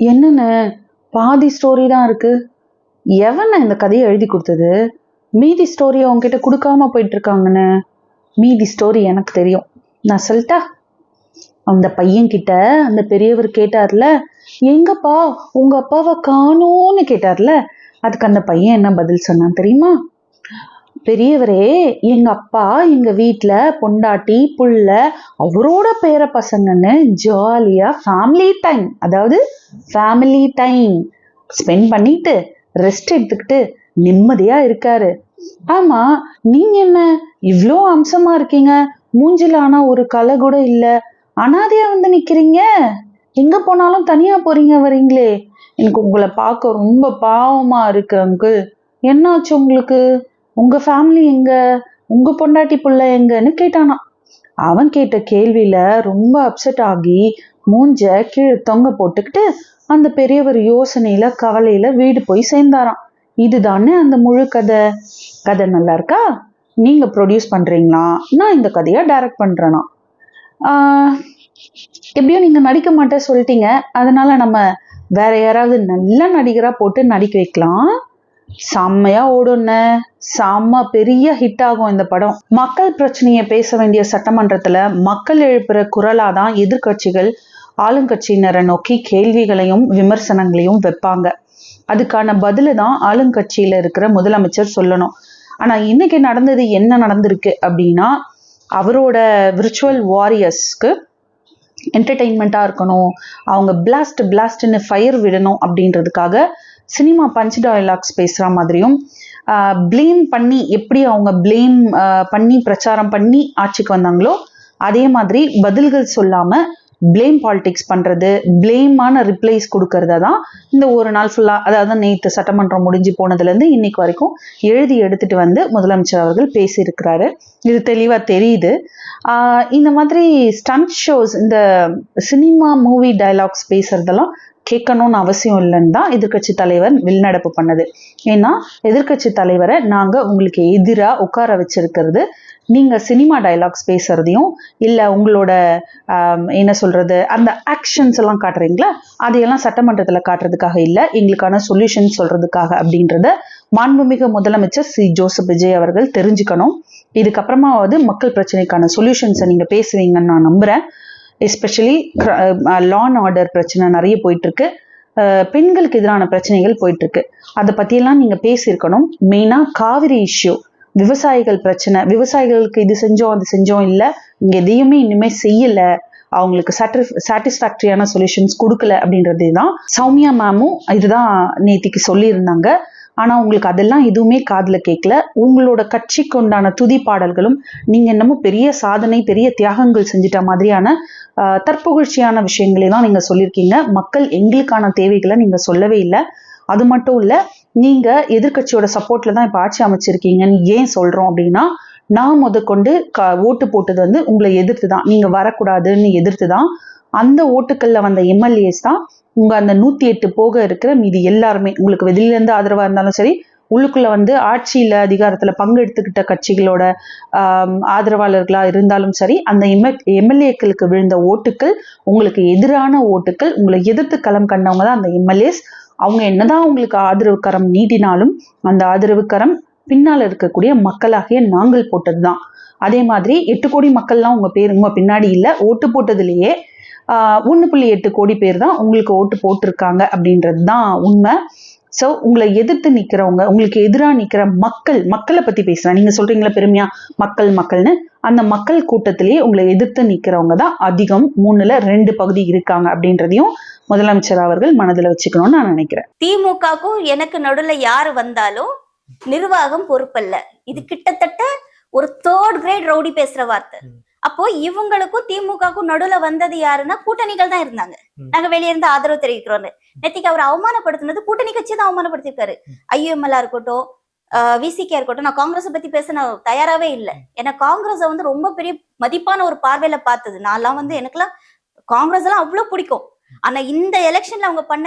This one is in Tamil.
என்னன்னு பாதி ஸ்டோரி தான் இருக்கு. எவன இந்த கதையை எழுதி கொடுத்தது? மீதி ஸ்டோரி அவங்ககிட்ட கொடுக்காம போயிட்டு இருக்காங்கன்னு. மீதி ஸ்டோரி எனக்கு தெரியும், நான் சொல்லிட்டா. அந்த பையன் கிட்ட அந்த பெரியவர் கேட்டார்ல, எங்கப்பா உங்க அப்பாவை காணோன்னு கேட்டார்ல, அதுக்கு அந்த பையன் என்ன பதில் சொன்னான் தெரியுமா? பெரியவரே, எங்க அப்பா எங்க வீட்டுல பொண்டாட்டி புள்ள அவரோட பேர பசங்கன்னு ஜாலியா ஃபேமிலி டைம், அதாவது ஃபேமிலி டைம் ஸ்பெண்ட் பண்ணிட்டு ரெஸ்ட் எடுத்துக்கிட்டு நிம்மதியா இருக்காரு. ஆமா, நீங்க என்ன இவ்ளோ அம்சமா இருக்கீங்க, மூஞ்சில ஆனா ஒரு கலை கூட இல்ல, அனாதையா வந்து நிக்கிறீங்க, எங்க போனாலும் தனியா போறீங்க வரீங்களே, எனக்கு உங்களை பார்க்க ரொம்ப பாவமா இருக்கு அங்கிள். என்னாச்சு உங்களுக்கு? உங்க ஃபேமிலி எங்க? உங்க பொண்டாட்டி புள்ள எங்கன்னு கேட்டானா. அவன் கேட்ட கேள்வியில ரொம்ப அப்செட் ஆகி மூஞ்ச கீழே தொங்க போட்டுக்கிட்டு அந்த பெரியவர் யோசனையில கவலையில வீடு போய் சேர்ந்தாராம். இதுதானே அந்த முழு கதை. கதை நல்லா இருக்கா? நீங்க ப்ரொடியூஸ் பண்றீங்களா, நான் இந்த கதையை டைரக்ட் பண்றேனா? எப்படியும் நீங்க நடிக்க மாட்டேன் சொல்லிட்டீங்க, அதனால நம்ம வேற யாராவது நல்ல நடிகரா போட்டு நடிக்க வைக்கலாம். செம்மையா ஓடுன்னு, செம்ம பெரிய ஹிட் ஆகும் இந்த படம். மக்கள் பிரச்சனையை பேச வேண்டிய சட்டமன்றத்துல மக்கள் எழுப்புற குரலாதான் எதிர்கட்சிகள் ஆளுங்கட்சியினரை நோக்கி கேள்விகளையும் விமர்சனங்களையும் வைப்பாங்க. அதுக்கான பதில தான் ஆளுங்கட்சியில இருக்கிற முதலமைச்சர் சொல்லணும். ஆனா இன்னைக்கு நடந்தது என்ன நடந்திருக்கு அப்படின்னா, அவரோட விர்ச்சுவல் வாரியர்ஸ்க்கு என்டர்டெயின்மெண்ட்டாக இருக்கணும், அவங்க பிளாஸ்ட்னு ஃபயர் விடணும் அப்படின்றதுக்காக சினிமா பஞ்ச் டயலாக்ஸ் பேசுகிற மாதிரியும், ப்ளேம் பண்ணி எப்படி அவங்க ப்ளேம் பண்ணி பிரச்சாரம் பண்ணி ஆட்சிக்கு வந்தாங்களோ அதே மாதிரி பதில்கள் சொல்லாமல் ப்ளேம் பாலிடிக்ஸ் பண்ணுறது, ப்ளேமான ரிப்ளைஸ் கொடுக்கறத தான் இந்த ஒரு நாள் ஃபுல்லாக, அதாவது நேற்று சட்டமன்றம் முடிஞ்சு போனதுலேருந்து இன்னைக்கு வரைக்கும் எழுதி எடுத்துகிட்டு வந்து முதலமைச்சர் அவர்கள் பேசியிருக்கிறாரு. இது தெளிவாக தெரியுது. இந்த மாதிரி ஸ்டண்ட் ஷோஸ், இந்த சினிமா மூவி டயலாக்ஸ் பேசுறதெல்லாம் கேட்கணும்னு அவசியம் இல்லைன்னு தான் எதிர்கட்சி தலைவர் வெளிநடப்பு பண்ணது. ஏன்னா எதிர்கட்சி தலைவரை நாங்கள் உங்களுக்கு எதிராக உட்கார வச்சிருக்கிறது நீங்க சினிமா டயலாக்ஸ் பேசுறதையும் இல்லை உங்களோட என்ன சொல்றது அந்த ஆக்ஷன்ஸ் எல்லாம் காட்டுறீங்களா, அதையெல்லாம் சட்டமன்றத்தில் காட்டுறதுக்காக இல்லை, எங்களுக்கான சொல்யூஷன் சொல்றதுக்காக அப்படின்றத மாண்புமிகு முதலமைச்சர் சி ஜோசப் விஜய் அவர்கள் தெரிஞ்சுக்கணும். இதுக்கப்புறமாவது மக்கள் பிரச்சனைக்கான சொல்யூஷன்ஸை நீங்க பேசுவீங்கன்னு நான் நம்புறேன். எஸ்பெஷலி லா அண்ட் ஆர்டர் பிரச்சனை நிறைய போயிட்டு இருக்கு, பெண்களுக்கு எதிரான பிரச்சனைகள் போயிட்டு இருக்கு, அதை பத்தியெல்லாம் நீங்க பேசியிருக்கணும். மெயினா காவிரி இஷ்யூ, விவசாயிகள் பிரச்சனை, விவசாயிகளுக்கு இது செஞ்சோம் அது செஞ்சோம் இல்லை, இங்க எதையுமே இனிமே செய்யல, அவங்களுக்கு சாட்டிஸ்ஃபேக்டரியான சொல்யூஷன்ஸ் கொடுக்கல அப்படின்றது தான் சௌமியா மேமும் இதுதான் நேத்திக்கு சொல்லியிருந்தாங்க. ஆனா உங்களுக்கு அதெல்லாம் எதுவுமே காதுல கேட்கல. உங்களோட கட்சிக்கு உண்டான துதி பாடல்களும் நீங்க என்னமோ பெரிய சாதனை பெரிய தியாகங்கள் செஞ்சிட்ட மாதிரியான தற்புகழ்ச்சியான விஷயங்களை தான் நீங்க சொல்லியிருக்கீங்க. மக்கள் எங்களுக்கான தேவைகளை நீங்க சொல்லவே இல்லை. அது மட்டும் இல்ல, நீங்க எதிர்கட்சியோட சப்போர்ட்ல தான் இப்ப ஆட்சி அமைச்சிருக்கீங்கன்னு ஏன் சொல்றோம் அப்படின்னா, நான் முதற்கொண்டு ஓட்டு போட்டது வந்து உங்களை எதிர்த்து தான், நீங்க வரக்கூடாதுன்னு எதிர்த்து தான். அந்த ஓட்டுக்கள்ல வந்த எம்எல்ஏஸ் தான் உங்க அந்த 108 போக இருக்கிற மீதி எல்லாருமே, உங்களுக்கு வெளியில இருந்து ஆதரவா இருந்தாலும் சரி, உள்ளுக்குள்ள வந்து ஆட்சியில அதிகாரத்துல பங்கெடுத்துக்கிட்ட கட்சிகளோட ஆதரவாளர்களா இருந்தாலும் சரி, அந்த எம்எல்ஏக்களுக்கு விழுந்த ஓட்டுக்கள் உங்களுக்கு எதிரான ஓட்டுக்கள், உங்களை எதிர்த்து களம் கண்டவங்க தான் அந்த எம்எல்ஏஸ். அவங்க என்னதான் உங்களுக்கு ஆதரவு கரம் நீட்டினாலும் அந்த ஆதரவு கரம் பின்னால இருக்கக்கூடிய மக்களாகிய நாங்கள் போட்டதுதான். அதே மாதிரி 8 கோடி மக்கள்லாம் உங்க பின்னாடி இல்ல, ஓட்டு போட்டதுலயே 1.8 கோடி பேர் தான் உங்களுக்கு ஓட்டு போட்டிருக்காங்க அப்படின்றது தான் உண்மை. ஸோ உங்களை எதிர்த்து நிக்கிறவங்க, உங்களுக்கு எதிராக நிக்கிற மக்களை பத்தி பேசுறேன். நீங்க சொல்றீங்களா பெருமையா மக்கள்னு, அந்த மக்கள் கூட்டத்திலேயே உங்களை எதிர்த்து நிக்கிறவங்க தான் அதிகம், 3ல் 2 பகுதி இருக்காங்க அப்படின்றதையும் முதலமைச்சர் அவர்கள் மனதில் வச்சுக்கணும்னு நான் நினைக்கிறேன். திமுகவுக்கும் எனக்கு நடுவுல யாரு வந்தாலும் நிர்வாகம் பொறுப்பல்ல, இது கிட்டத்தட்ட ஒரு 3rd கிரேட் ரவுடி பேசுற வார்த்தை. அப்போ இவங்களுக்கும் திமுகவுக்கும் நடுவுல வந்தது யாருன்னா கூட்டணிகள் தான் இருந்தாங்க. நாங்க வெளியே இருந்து ஆதரவு தெரிவிக்கிறோம். நேத்திக்கு அவர் அவமானப்படுத்தினது கூட்டணி கட்சி தான் அவமானப்படுத்திருக்காரு. ஐஎம்எல்ஆ இருக்கட்டும், விசிகே இருக்கட்டும். நான் காங்கிரஸ் பத்தி பேச நான் தயாராவே இல்லை. ஏன்னா காங்கிரஸை வந்து ரொம்ப பெரிய மதிப்பான ஒரு பார்வையில பார்த்தது. நான்லாம் வந்து எனக்குலாம் காங்கிரஸ் எல்லாம் அவ்வளவு பிடிக்கும். ஆனா இந்த எலெக்ஷன்ல அவங்க பண்ண